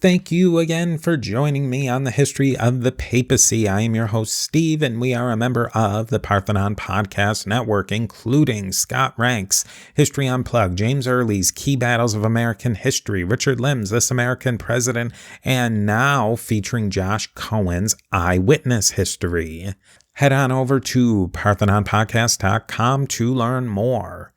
Thank you again for joining me on the history of the papacy. I am your host, Steve, and we are a member of the Parthenon Podcast Network, including Scott Rank's History Unplugged, James Early's Key Battles of American History, Richard Lim's This American President, and now featuring Josh Cohen's Eyewitness History. Head on over to parthenonpodcast.com to learn more.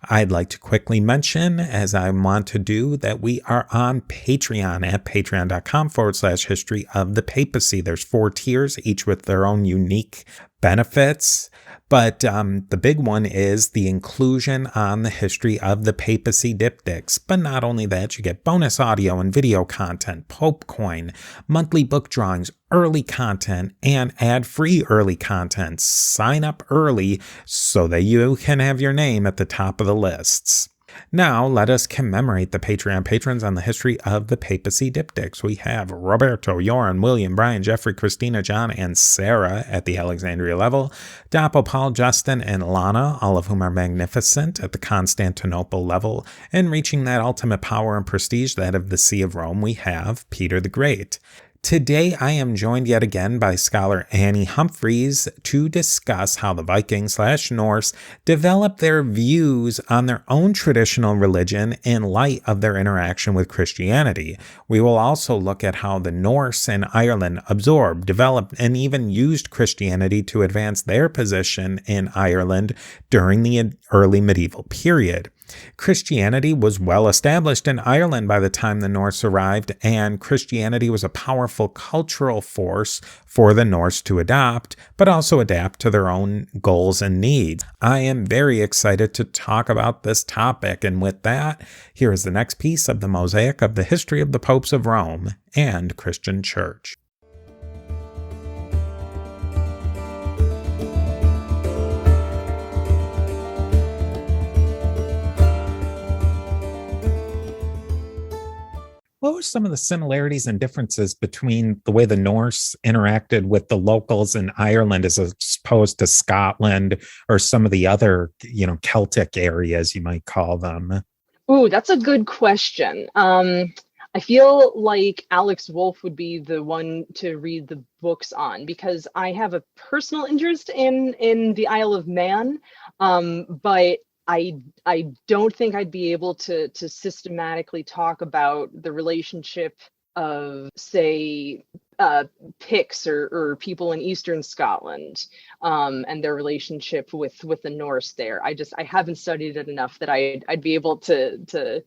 I'd like to quickly mention, as I want to do, that we are on Patreon at patreon.com/history of the papacy. There's 4 tiers, each with their own unique benefits. But the big one is the inclusion on the history of the papacy diptychs. But not only that, you get bonus audio and video content, Pope Coin, monthly book drawings, early content, and ad-free early content. Sign up early so that you can have your name at the top of the lists. Now, let us commemorate the Patreon patrons on the history of the papacy diptychs. We have Roberto, Joran, William, Brian, Jeffrey, Christina, John, and Sarah at the Alexandria level, Dappo, Paul, Justin, and Lana, all of whom are magnificent at the Constantinople level, and reaching that ultimate power and prestige, that of the See of Rome, we have Peter the Great. Today, I am joined yet again by scholar Annie Humphries to discuss how the Vikings/Norse developed their views on their own traditional religion in light of their interaction with Christianity. We will also look at how the Norse in Ireland absorbed, developed, and even used Christianity to advance their position in Ireland during the early medieval period. Christianity was well established in Ireland by the time the Norse arrived, and Christianity was a powerful cultural force for the Norse to adopt, but also adapt to their own goals and needs. I am very excited to talk about this topic, and with that, here is the next piece of the mosaic of the history of the popes of Rome and Christian Church. What were some of the similarities and differences between the way the Norse interacted with the locals in Ireland as opposed to Scotland or some of the other, Celtic areas, you might call them? Ooh, that's a good question. I feel like Alex Wolff would be the one to read the books on, because I have a personal interest in the Isle of Man, but I don't think I'd be able to systematically talk about the relationship of, say, Picts or people in Eastern Scotland, and their relationship with the Norse there. I haven't studied it enough that I'd be able to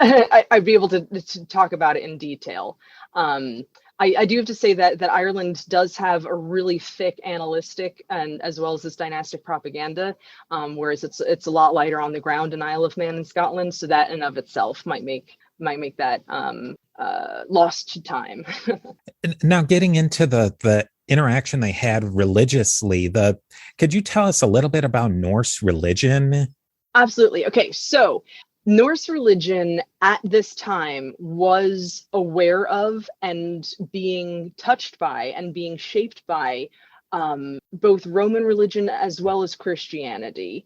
I'd be able to talk about it in detail. I do have to say that Ireland does have a really thick analytic and as well as this dynastic propaganda, whereas it's a lot lighter on the ground in Isle of Man in Scotland. So that in of itself might make that lost to time. Now, getting into the interaction they had religiously, could you tell us a little bit about Norse religion? Absolutely. Okay, so Norse religion at this time was aware of and being touched by and being shaped by both Roman religion as well as Christianity.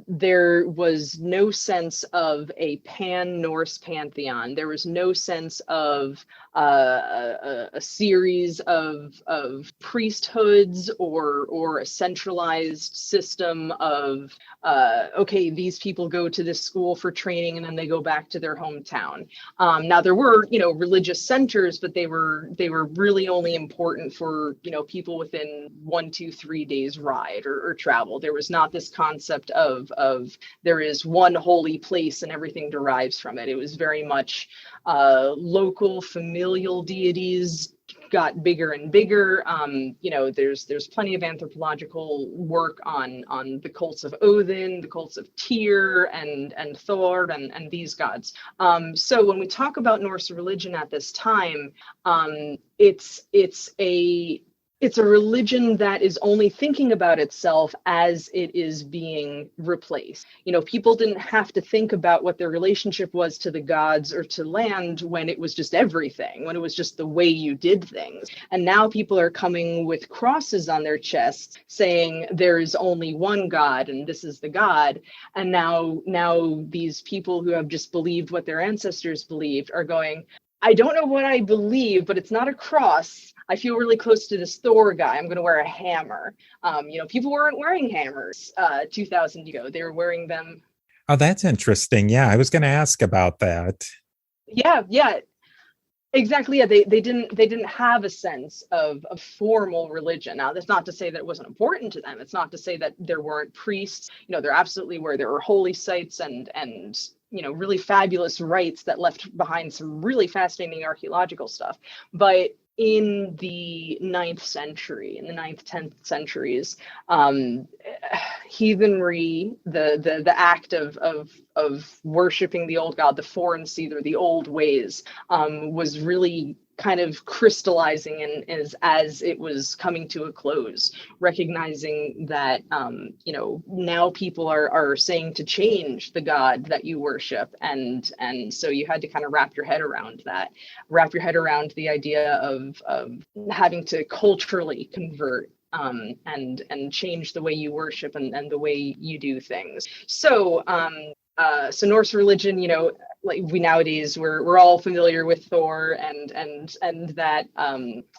There was no sense of a pan-Norse pantheon. There was no sense of a series of priesthoods or a centralized system of okay, these people go to this school for training and then they go back to their hometown. Now there were religious centers, but they were really only important for people within 1, 2, 3 days ride or travel. There was not this concept of there is one holy place and everything derives from it. It was very much local familial deities got bigger and bigger. There's plenty of anthropological work on the cults of Odin, the cults of Tyr and Thor and these gods. So when we talk about Norse religion at this time, it's a it's a religion that is only thinking about itself as it is being replaced. People didn't have to think about what their relationship was to the gods or to land when it was just everything, when it was just the way you did things. And now people are coming with crosses on their chests saying there is only one God and this is the God. And now these people who have just believed what their ancestors believed are going, I don't know what I believe, but it's not a cross. I feel really close to this Thor guy. I'm going to wear a hammer. People weren't wearing hammers 2,000 years ago. They were wearing them. Oh, that's interesting. Yeah, I was going to ask about that. Yeah, exactly. Yeah, they didn't have a sense of formal religion. Now, that's not to say that it wasn't important to them. It's not to say that there weren't priests. There absolutely were. There were holy sites and really fabulous rites that left behind some really fascinating archaeological stuff. But in the 9th century, in the 9th, 10th centuries, heathenry, the act of worshiping the old god, the foreign seether, the old ways, was really kind of crystallizing and as it was coming to a close, recognizing that now people are saying to change the God that you worship, and so you had to kind of wrap your head around the idea of having to culturally convert and change the way you worship and the way you do things. So Norse religion, like we nowadays we're all familiar with Thor and that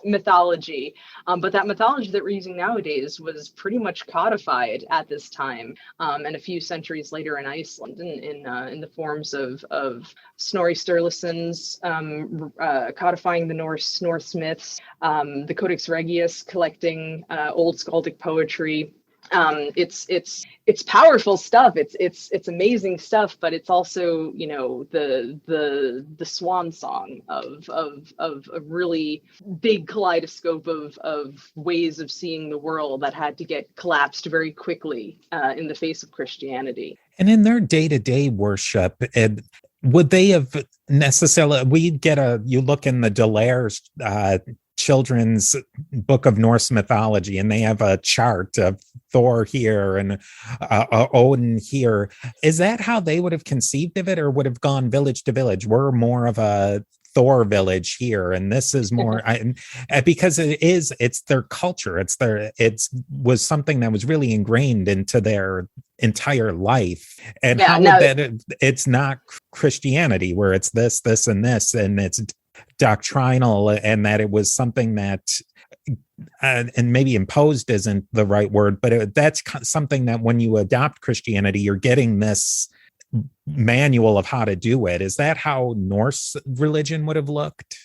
mythology, but that mythology that we're using nowadays was pretty much codified at this time, and a few centuries later in Iceland in the forms of Snorri Sturluson's codifying the Norse myths, the Codex Regius collecting old skaldic poetry. It's powerful stuff. It's amazing stuff, but it's also the swan song of a really big kaleidoscope of ways of seeing the world that had to get collapsed very quickly in the face of Christianity. And in their day-to-day worship, would they have necessarily? You look in the Delaire's children's book of Norse mythology, and they have a chart of Thor here and Odin here. Is that how they would have conceived of it, or would have gone village to village? We're more of a Thor village here, and this is more because it's their culture. It was something that was really ingrained into their entire life. And it's not Christianity where it's this, and this, and it's doctrinal, and that it was something that and maybe imposed isn't the right word, but that's something that when you adopt Christianity, you're getting this manual of how to do it. Is that how Norse religion would have looked?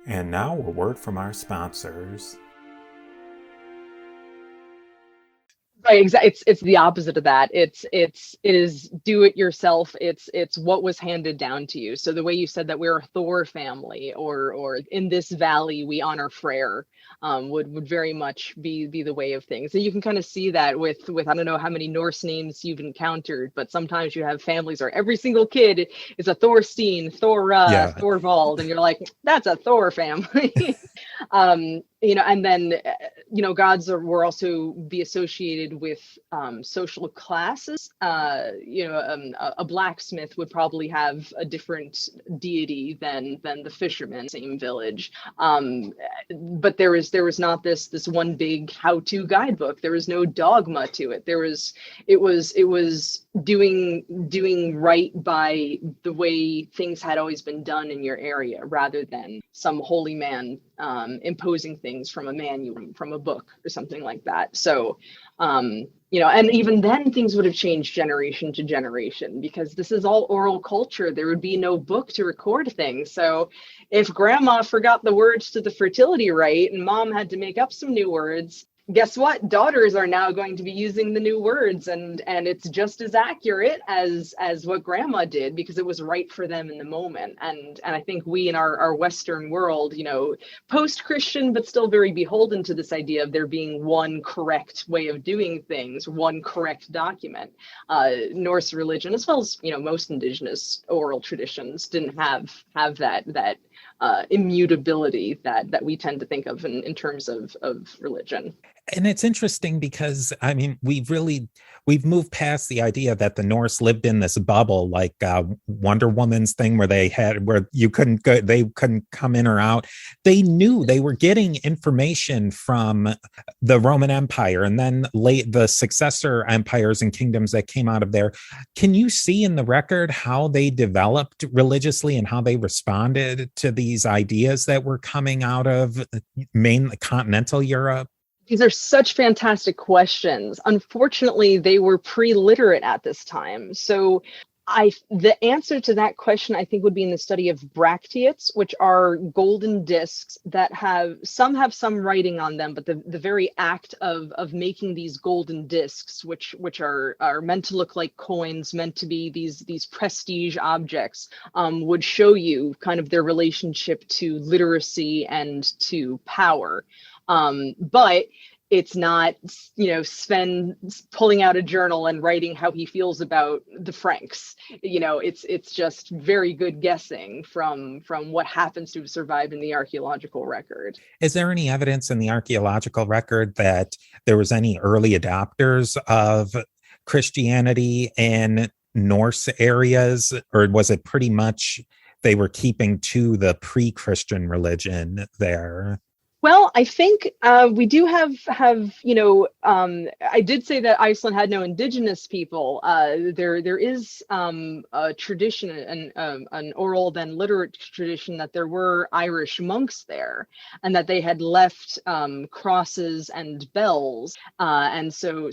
And now a word from our sponsors. Right, exactly. It's the opposite of that. It is do it yourself. It's what was handed down to you. So the way you said that we're a Thor family, or in this valley we honor Freyr, would very much be the way of things. And you can kind of see that with I don't know how many Norse names you've encountered, but sometimes you have families where every single kid is a Thorstein, Thorvald, and you're like, that's a Thor family. And then gods were also be associated with social classes. A blacksmith would probably have a different deity than the fisherman, same village. But there was not this one big how-to guidebook. There was no dogma to it. It was doing right by the way things had always been done in your area, rather than some holy man imposing things from a manual, from a book or something like that. So and even then things would have changed generation to generation, because this is all oral culture. There would be no book to record things. So if grandma forgot the words to the fertility rite and mom had to make up some new words, guess what? Daughters are now going to be using the new words, and it's just as accurate as what grandma did, because it was right for them in the moment. And I think we in our Western world, post-Christian, but still very beholden to this idea of there being one correct way of doing things, one correct document. Norse religion, as well as most indigenous oral traditions, didn't have that immutability that we tend to think of in terms of religion. And it's interesting because I mean we've moved past the idea that the Norse lived in this bubble, like Wonder Woman's thing, where you couldn't go, they couldn't come in or out. They knew they were getting information from the Roman Empire and then the successor empires and kingdoms that came out of there. Can you see in the record how they developed religiously and how they responded to these ideas that were coming out of main continental Europe? These are such fantastic questions. Unfortunately, they were pre-literate at this time. So the answer to that question, I think, would be in the study of bracteates, which are golden discs that have some writing on them, but the very act of making these golden discs, which are meant to look like coins, meant to be these prestige objects, would show you kind of their relationship to literacy and to power. But it's not, Sven pulling out a journal and writing how he feels about the Franks. It's just very good guessing from what happens to have survived in the archaeological record. Is there any evidence in the archaeological record that there was any early adopters of Christianity in Norse areas, or was it pretty much they were keeping to the pre-Christian religion there? Well, I think we do have I did say that Iceland had no indigenous people. There is a tradition, an oral then literate tradition, that there were Irish monks there, and that they had left crosses and bells, and so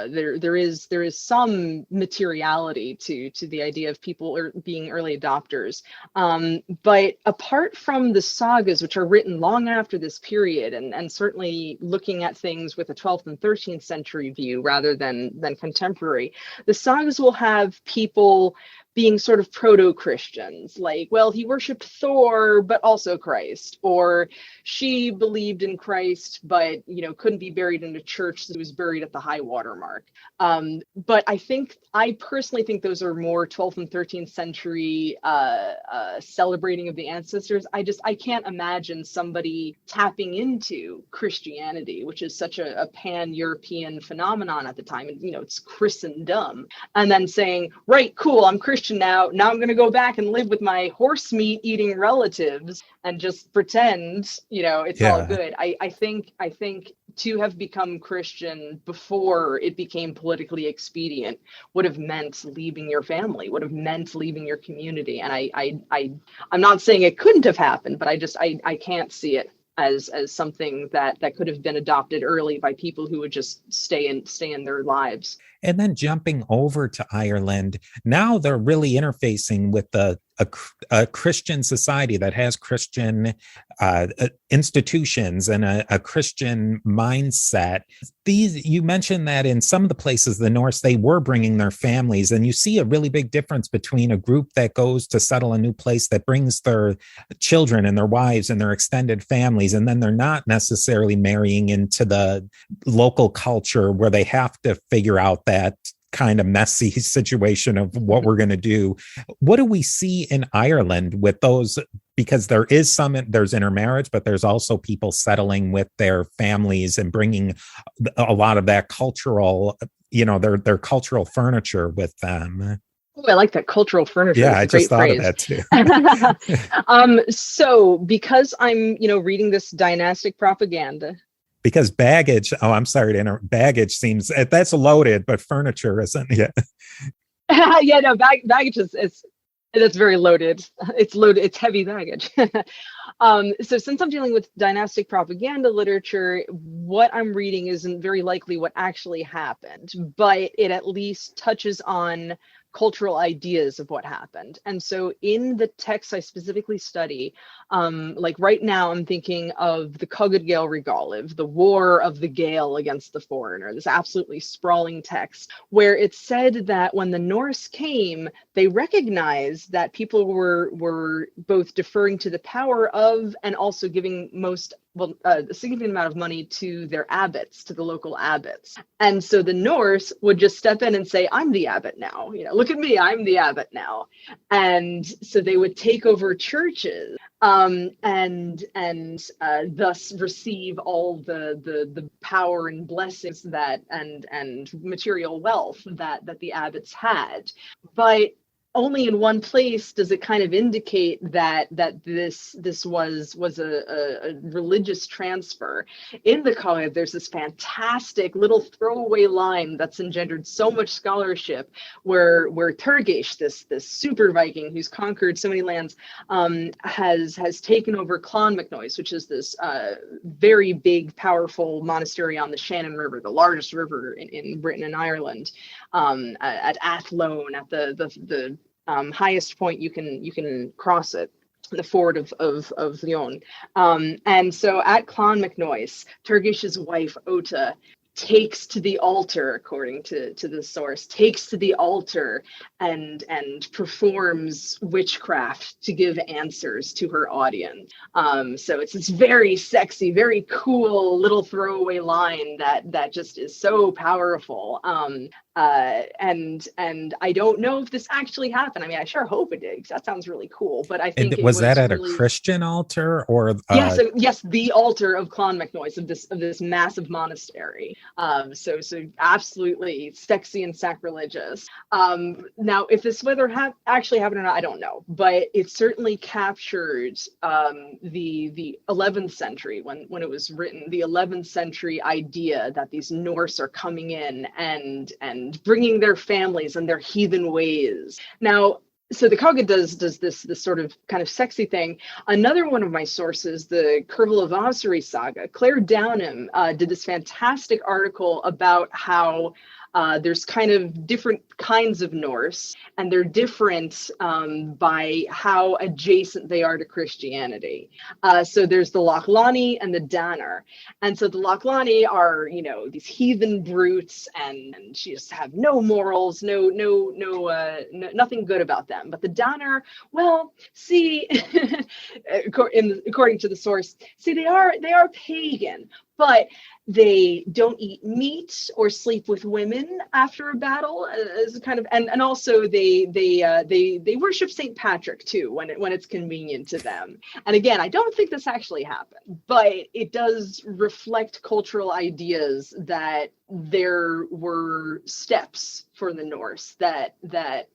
there is some materiality to the idea of people being early adopters. But apart from the sagas, which are written long after this period, and certainly looking at things with a 12th and 13th century view rather than contemporary, the sagas will have people being sort of proto-Christians, like, well, he worshipped Thor, but also Christ, or she believed in Christ, but, couldn't be buried in a church, so he was buried at the high water mark. But I personally think those are more 12th and 13th century celebrating of the ancestors. I can't imagine somebody tapping into Christianity, which is such a pan-European phenomenon at the time, and, it's Christendom, and then saying, right, cool, I'm Christian now I'm going to go back and live with my horse meat eating relatives and just pretend it's all good. I think to have become Christian before it became politically expedient would have meant leaving your family, would have meant leaving your community, and I'm not saying it couldn't have happened, but I can't see it as something that could have been adopted early by people who would just stay in their lives. And then jumping over to Ireland, now they're really interfacing with a Christian society that has Christian institutions and a Christian mindset. You mentioned that in some of the places, the Norse, they were bringing their families, and you see a really big difference between a group that goes to settle a new place that brings their children and their wives and their extended families, and then they're not necessarily marrying into the local culture where they have to figure out that kind of messy situation of what we're going to do. What do we see in Ireland with those? Because there's intermarriage, but there's also people settling with their families and bringing a lot of that cultural, their cultural furniture with them. Oh, I like that, cultural furniture. Yeah, I just thought of that too. So because I'm, reading this dynastic propaganda. Because baggage, I'm sorry to interrupt, baggage seems, that's loaded, but furniture isn't yet. Yeah, no, baggage is that's very loaded. It's loaded, it's heavy baggage. So since I'm dealing with dynastic propaganda literature, what I'm reading isn't very likely what actually happened, but it at least touches on cultural ideas of what happened. And so in the text I specifically study, like right now I'm thinking of the Cogad Gael Regaliv, the War of the Gael against the foreigner, this absolutely sprawling text where it said that when the Norse came, they recognized that people were both deferring to the power of and also giving most a significant amount of money to their abbots, to the local abbots. And so the Norse would just step in and say, I'm the abbot now, look at me, I'm the abbot now. And so they would take over churches, and thus receive all the power and blessings that and material wealth that the abbots had. But only in one place does it kind of indicate that this was a religious transfer. In the Macabre, there's this fantastic little throwaway line that's engendered so much scholarship, where Turgesh, this super Viking who's conquered so many lands, has taken over Clonmacnoise, which is this very big, powerful monastery on the Shannon River, the largest river in Britain and Ireland, at Athlone, at the highest point you can cross it, the ford of Lyon. And so at Clonmacnoise, Turgesh's wife Ota takes to the altar, according to the source, takes to the altar and performs witchcraft to give answers to her audience. So it's this very sexy, very cool little throwaway line that just is so powerful. And I don't know if this actually happened. I mean, I sure hope it did, because that sounds really cool. But I think was that at really... a Christian altar, or yes, the altar of Clonmacnoise, of this massive monastery. So absolutely sexy and sacrilegious. Now, if this whether actually happened or not, I don't know, but it certainly captured the 11th century, when it was written, the 11th century idea that these Norse are coming in and bringing their families and their heathen ways. Now, so the Kaga does this sort of kind of sexy thing. Another one of my sources, the Kurhulavassari saga, Claire Downham did this fantastic article about how there's kind of different kinds of Norse, and they're different by how adjacent they are to Christianity. So there's the Lochlani and the Danner. And so the Lochlani are, these heathen brutes, and just have no morals, nothing good about them. But the Danner, well, see, according to the source, see, they are pagan, but they don't eat meat or sleep with women after a battle, as kind of, and also they worship Saint Patrick too when it's convenient to them. And again, I don't think this actually happened, but it does reflect cultural ideas that there were steps for the Norse, that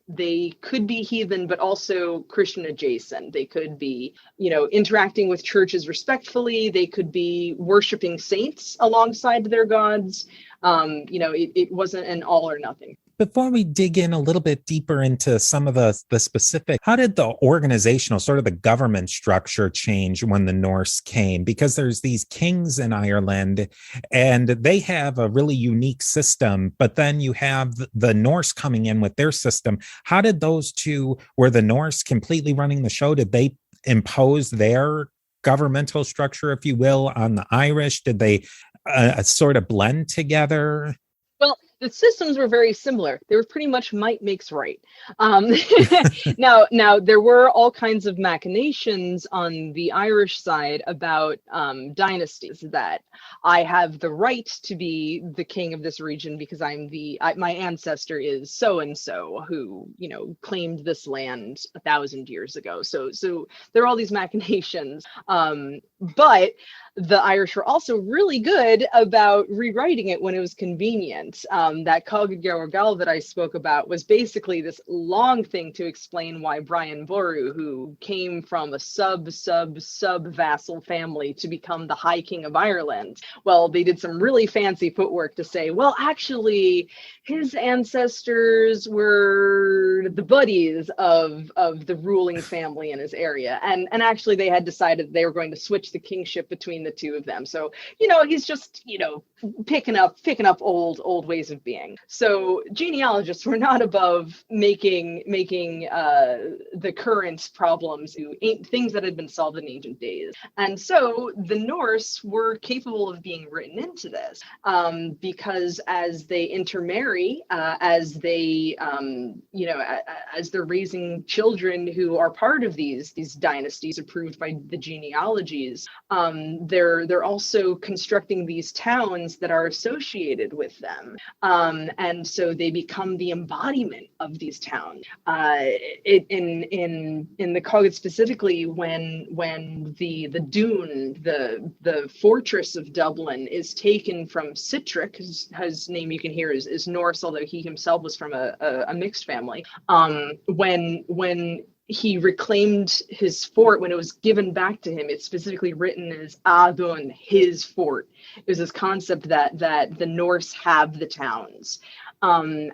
they could be heathen but also Christian adjacent. They could be, interacting with churches respectfully. They could be worshiping saints alongside their gods. It wasn't an all or nothing. Before we dig in a little bit deeper into some of the specific, how did the organizational, sort of the government structure change when the Norse came? Because there's these kings in Ireland, and they have a really unique system, but then you have the Norse coming in with their system. How did those two, were the Norse completely running the show? Did they impose their governmental structure, if you will, on the Irish? Did they sort of blend together? Well, the systems were very similar. They were pretty much might makes right. Now there were all kinds of machinations on the Irish side about dynasties, that I have the right to be the king of this region because my ancestor is so and so who claimed this land 1,000 years ago. So there are all these machinations, but the Irish were also really good about rewriting it when it was convenient. That Coggagal that I spoke about was basically this long thing to explain why Brian Boru, who came from a sub vassal family to become the High King of Ireland, well, they did some really fancy footwork to say, well, actually, his ancestors were the buddies of the ruling family in his area, and actually they had decided they were going to switch the kingship between the two of them. So he's just picking up old ways of being. So genealogists were not above making the current problems things that had been solved in ancient days. And so the Norse were capable of being written into this, because as they intermarry, as they as they're raising children who are part of these dynasties approved by the genealogies, they're also constructing these towns that are associated with them, and so they become the embodiment of these towns. In the Cogad specifically, when the Dune, the fortress of Dublin, is taken from Sitrick, his name you can hear is Norse, although he himself was from a mixed family. When he reclaimed his fort, when it was given back to him, it's specifically written as Adun, his fort. It was this concept that the Norse have the towns. And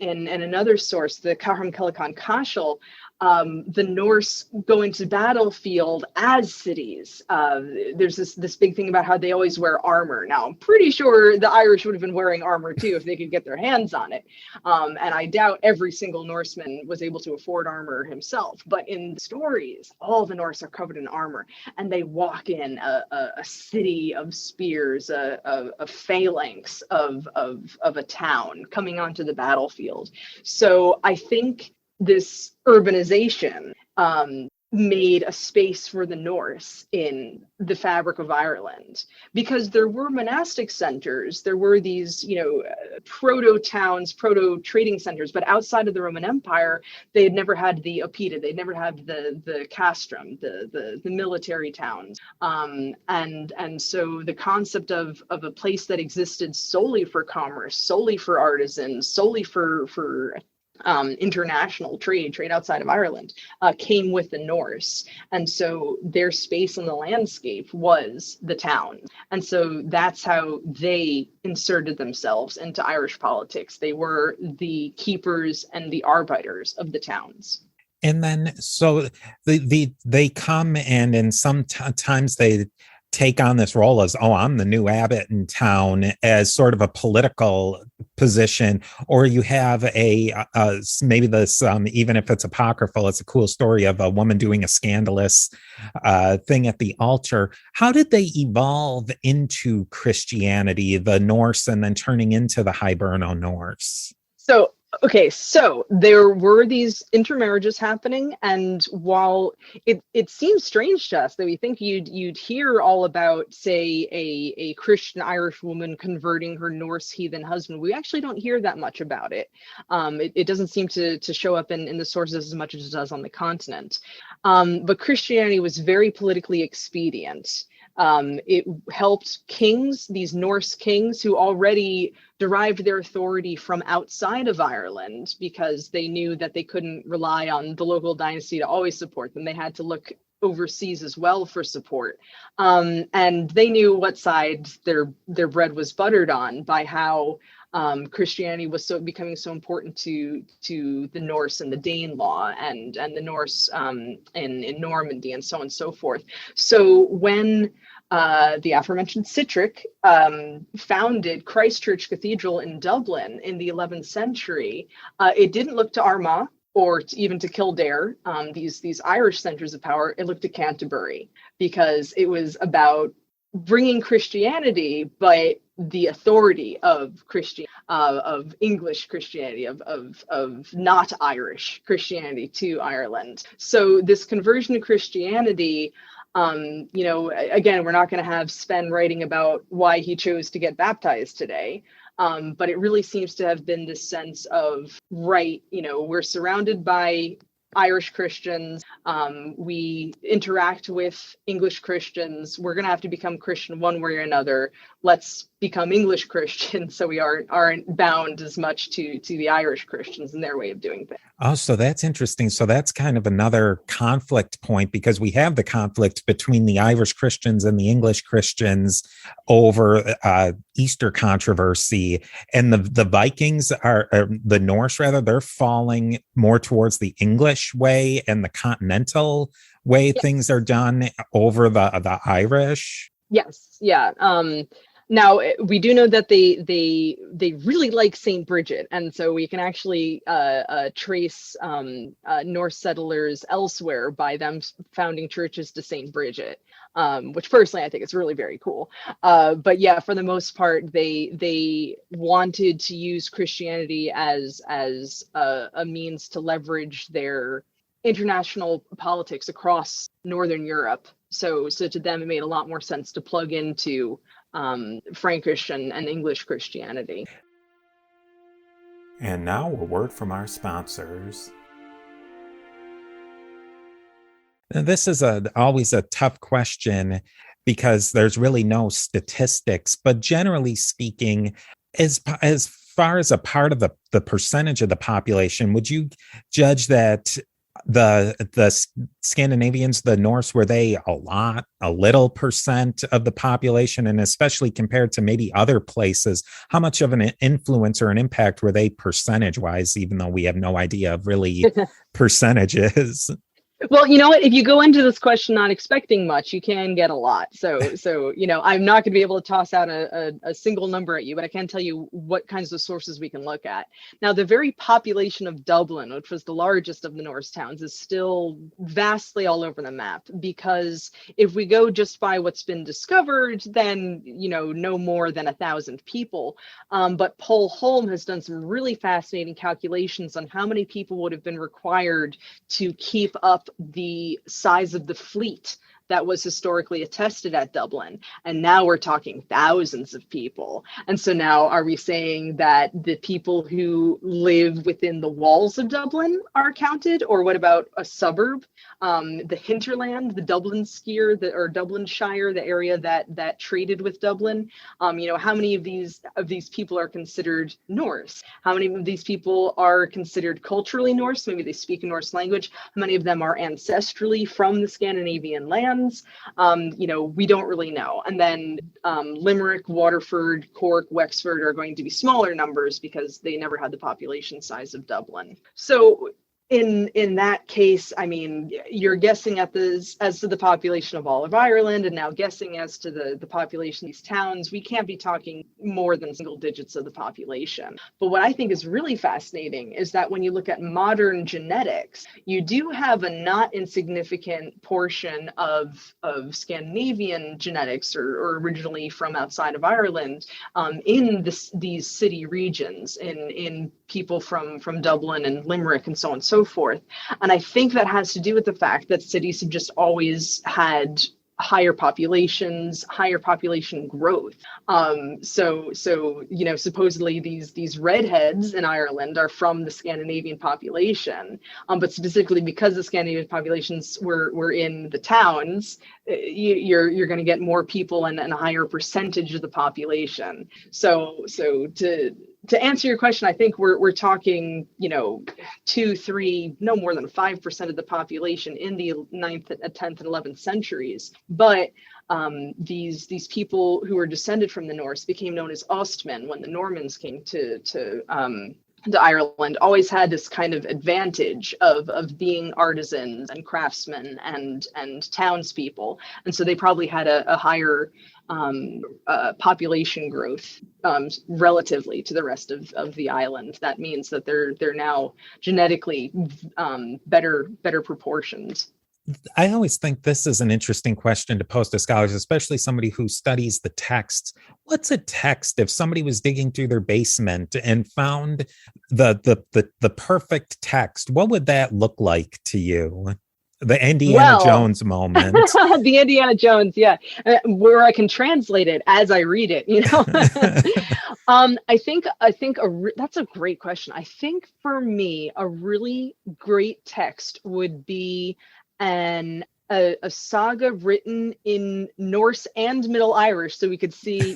in another source, the Kahram Kelikan Kashal, the Norse go into battlefield as cities. There's this big thing about how they always wear armor. Now, I'm pretty sure the Irish would have been wearing armor too if they could get their hands on it. And I doubt every single Norseman was able to afford armor himself. But in the stories, all the Norse are covered in armor, and they walk in a city of spears, a phalanx of a town coming onto the battlefield. So I think this urbanization made a space for the Norse in the fabric of Ireland, because there were monastic centers, there were these, proto towns, proto trading centers, but outside of the Roman Empire, they had never had the oppida, they'd never had the castrum, the military towns, and so the concept of a place that existed solely for commerce, solely for artisans, solely for international trade outside of Ireland, came with the Norse. And so their space in the landscape was the town. And so that's how they inserted themselves into Irish politics. They were the keepers and the arbiters of the towns. And then, so they come, and in sometimes they take on this role as, oh, I'm the new abbot in town, as sort of a political position. Or you have maybe this, even if it's apocryphal, it's a cool story of a woman doing a scandalous thing at the altar. How did they evolve into Christianity, the Norse, and then turning into the Hiberno Norse? So there were these intermarriages happening, and while it seems strange to us that we think you'd hear all about, say, a Christian Irish woman converting her Norse heathen husband, we actually don't hear that much about it. It doesn't seem to show up in the sources as much as it does on the continent. But Christianity was very politically expedient. It helped kings, these Norse kings, who already derived their authority from outside of Ireland, because they knew that they couldn't rely on the local dynasty to always support them. They had to look overseas as well for support. And they knew what side their bread was buttered on by how Christianity was becoming so important to the Norse and the Danelaw and the Norse in Normandy and so on and so forth. So when the aforementioned Sitrick founded Christ Church Cathedral in Dublin in the 11th century, it didn't look to Armagh or even to Kildare, these Irish centers of power. It looked to Canterbury, because it was about bringing Christianity, but the authority of of English Christianity, of not Irish Christianity to Ireland. So this conversion to Christianity, again, we're not going to have Sven writing about why he chose to get baptized today. But it really seems to have been this sense of, we're surrounded by Irish Christians, we interact with English Christians, we're going to have to become Christian one way or another. Let's become English Christians so we aren't bound as much to the Irish Christians and their way of doing things. Oh, so that's interesting. So that's kind of another conflict point, because we have the conflict between the Irish Christians and the English Christians over Easter controversy, and the Vikings the Norse rather, they're falling more towards the English way and the continental way. Yes. Things are done over the Irish. Yes. Yeah. Now, we do know that they really like St. Bridget, and so we can actually trace Norse settlers elsewhere by them founding churches to St. Bridget, which personally I think is really very cool. But yeah, for the most part, they wanted to use Christianity as a means to leverage their international politics across Northern Europe. So to them, it made a lot more sense to plug into Frankish and English Christianity. And now a word from our sponsors. Now, this is always a tough question because there's really no statistics, but generally speaking, as far as a part of the percentage of the population, would you judge that the Scandinavians, the Norse, were they a little percent of the population, and especially compared to maybe other places, how much of an influence or an impact were they percentage wise, even though we have no idea of really percentages? Well, you know what? If you go into this question not expecting much, you can get a lot. So I'm not going to be able to toss out a single number at you, but I can tell you what kinds of sources we can look at. Now, the very population of Dublin, which was the largest of the Norse towns, is still vastly all over the map, because if we go just by what's been discovered, then, no more than 1,000 people. But Paul Holm has done some really fascinating calculations on how many people would have been required to keep up the size of the fleet that was historically attested at Dublin. And now we're talking thousands of people. And so now, are we saying that the people who live within the walls of Dublin are counted? Or what about a suburb? The hinterland, the Dublin Skier, or Dublinshire, the area that traded with Dublin. How many of these people are considered Norse? How many of these people are considered culturally Norse? Maybe they speak a Norse language. How many of them are ancestrally from the Scandinavian lands? We don't really know. And then Limerick, Waterford, Cork, Wexford are going to be smaller numbers because they never had the population size of Dublin. So in that case, I mean, you're guessing as to the population of all of Ireland, and now guessing as to the population of these towns. We can't be talking more than single digits of the population. But what I think is really fascinating is that when you look at modern genetics, you do have a not insignificant portion of Scandinavian genetics, or originally from outside of Ireland, in these city regions, in people from Dublin and Limerick and so on and so forth. And I think that has to do with the fact that cities have just always had higher population growth. Supposedly these redheads in Ireland are from the Scandinavian population, but specifically because the Scandinavian populations were in the towns, you're going to get more people and a higher percentage of the population. So to answer your question, I think we're talking, 2, 3, no more than 5% of the population in the 9th, 10th, and 11th centuries. But these people who were descended from the Norse became known as Ostmen when the Normans came to Ireland, always had this kind of advantage of being artisans and craftsmen and townspeople. And so they probably had a higher population growth relatively to the rest of the island. That means that they're now genetically better proportions. I always think this is an interesting question to pose to scholars, especially somebody who studies the texts. What's a text? If somebody was digging through their basement and found the perfect text, what would that look like to you? The Indiana Jones moment. The Indiana Jones, yeah, where I can translate it as I read it. I think that's a great question. I think for me, a really great text would be a saga written in Norse and Middle Irish, so we could see,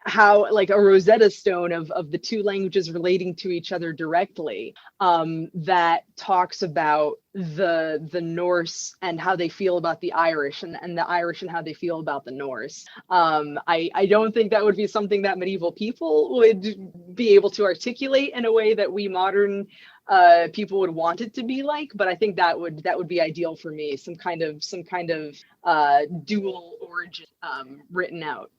how, like, a Rosetta Stone of the two languages relating to each other directly, that talks about the Norse and how they feel about the Irish, and the Irish and how they feel about the Norse. I don't think that would be something that medieval people would be able to articulate in a way that we modern people would want it to be like, but I think that would be ideal for me. Some kind of dual origin written out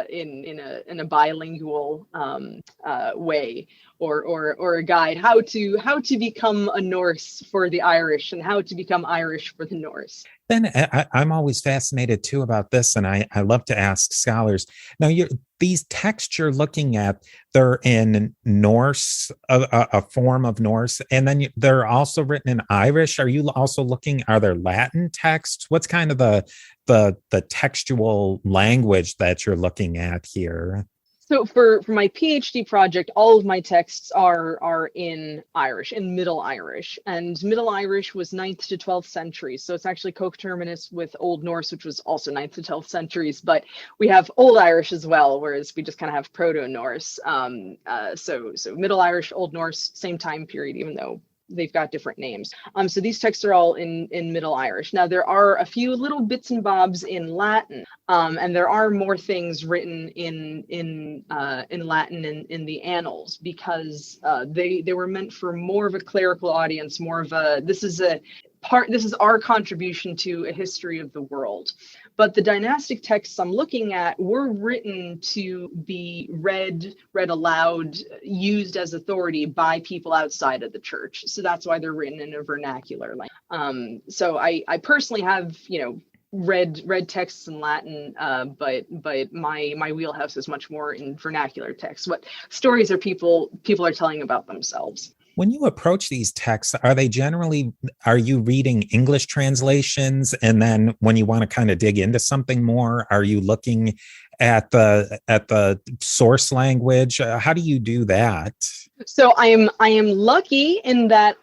in a bilingual way, or a guide how to become a Norse for the Irish and how to become Irish for the Norse. Then I'm always fascinated too about this, and I love to ask scholars. Now, these texts you're looking at, they're in Norse, a form of Norse, and then they're also written in Irish. Are you also looking? Are there Latin texts? What's kind of the the textual language that you're looking at here? So for my PhD project, all of my texts are in Irish, in Middle Irish. And Middle Irish was 9th to 12th century. So it's actually coterminous with Old Norse, which was also 9th to 12th centuries. But we have Old Irish as well, whereas we just kind of have Proto-Norse. So Middle Irish, Old Norse, same time period, even though they've got different names. So these texts are all in Middle Irish. Now there are a few little bits and bobs in Latin, and there are more things written in Latin in the annals, because they were meant for more of a clerical audience, more of a this is our contribution to a history of the world. But the dynastic texts I'm looking at were written to be read aloud, used as authority by people outside of the church. So that's why they're written in a vernacular language. So I personally have, read texts in Latin, but my wheelhouse is much more in vernacular texts. What stories are people are telling about themselves? When you approach these texts, are you reading English translations? And then when you want to kind of dig into something more, are you looking at the source language? How do you do that? So I am lucky in that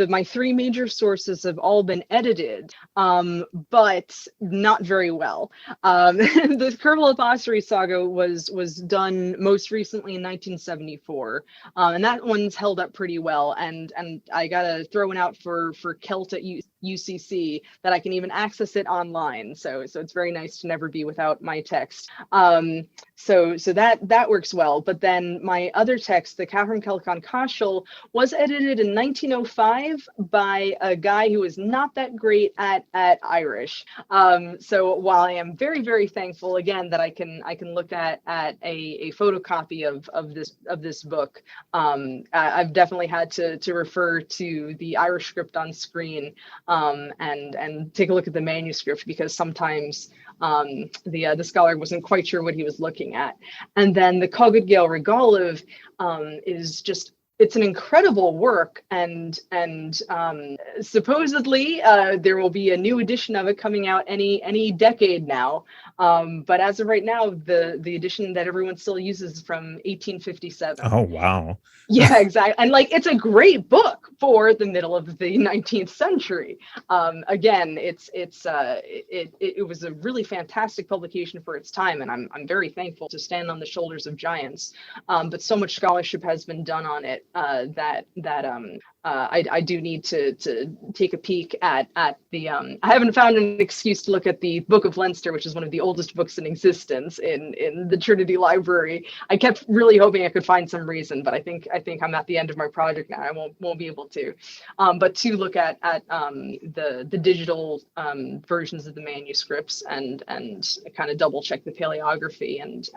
my three major sources have all been edited, but not very well. The Kerbal Papacy saga was done most recently in 1974, and that one's held up pretty well. And I gotta throw one out for Celt at UCC that I can even access it online. So it's very nice to never be without my text. So that works well. But then my other text, the Catherine Kelkon Kashal, was edited in 1905 by a guy who was not that great at Irish. So while I am very, very thankful again that I can look at a photocopy of this book, I've definitely had to refer to the Irish script on screen, and take a look at the manuscript, because sometimes the scholar wasn't quite sure what he was looking at. And then the Cogad Gael Regaliv is just, it's an incredible work, and supposedly there will be a new edition of it coming out any decade now. But as of right now, the edition that everyone still uses is from 1857. Oh, wow. Yeah, exactly. And it's a great book for the middle of the 19th century. Again, it was a really fantastic publication for its time, and I'm very thankful to stand on the shoulders of giants. But so much scholarship has been done on it that I do need to take a peek at the. I haven't found an excuse to look at the Book of Leinster, which is one of the oldest books in existence in the Trinity Library. I kept really hoping I could find some reason, but I think I'm at the end of my project now. I won't be able to. But to look at the digital versions of the manuscripts and kind of double check the paleography and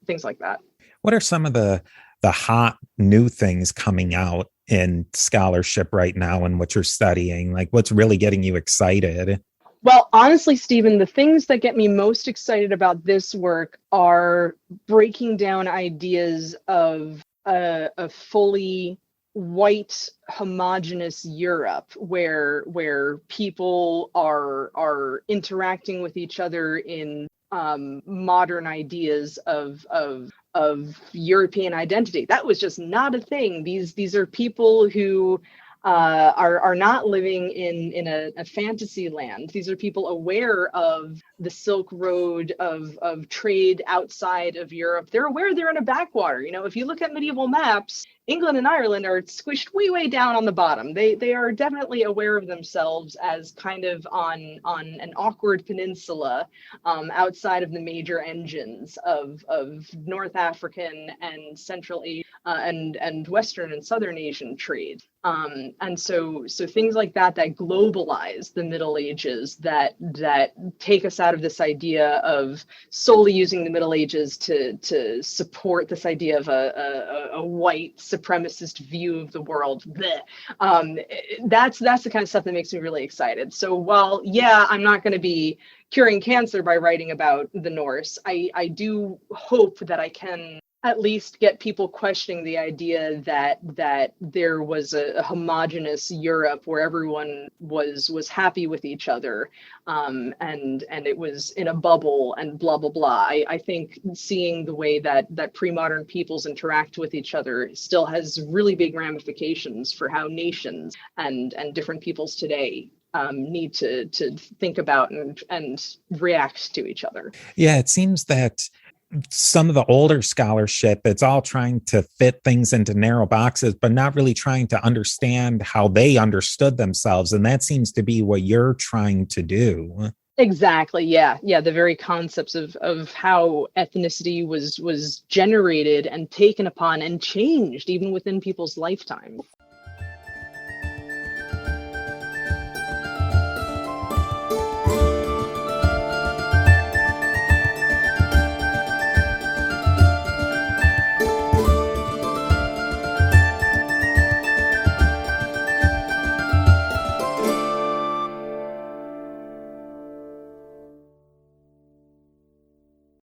things like that. What are some of the hot new things coming out in scholarship right now and what you're studying? Like, what's really getting you excited? Well, honestly, Stephen, the things that get me most excited about this work are breaking down ideas of a fully white homogenous Europe where people are interacting with each other in modern ideas of European identity. That was just not a thing. These are people who are not living in a fantasy land. These are people aware of the Silk Road of trade outside of Europe. They're aware they're in a backwater. If you look at medieval maps, England and Ireland are squished way down on the bottom. They are definitely aware of themselves as kind of on an awkward peninsula outside of the major engines of North African and Central Asia and Western and Southern Asian trade. And so things like that globalize the Middle Ages, that take us out of this idea of solely using the Middle Ages to support this idea of a white supremacist view of the world. That's the kind of stuff that makes me really excited. So while, yeah, I'm not going to be curing cancer by writing about the Norse, I do hope that I can at least get people questioning the idea that there was a homogenous Europe where everyone was happy with each other, and it was in a bubble and blah blah blah. I think seeing the way that pre-modern peoples interact with each other still has really big ramifications for how nations and different peoples today need to think about and react to each other. Yeah, it seems that some of the older scholarship, it's all trying to fit things into narrow boxes, but not really trying to understand how they understood themselves. And that seems to be what you're trying to do. Exactly. Yeah. Yeah. The very concepts of how ethnicity was generated and taken upon and changed even within people's lifetime.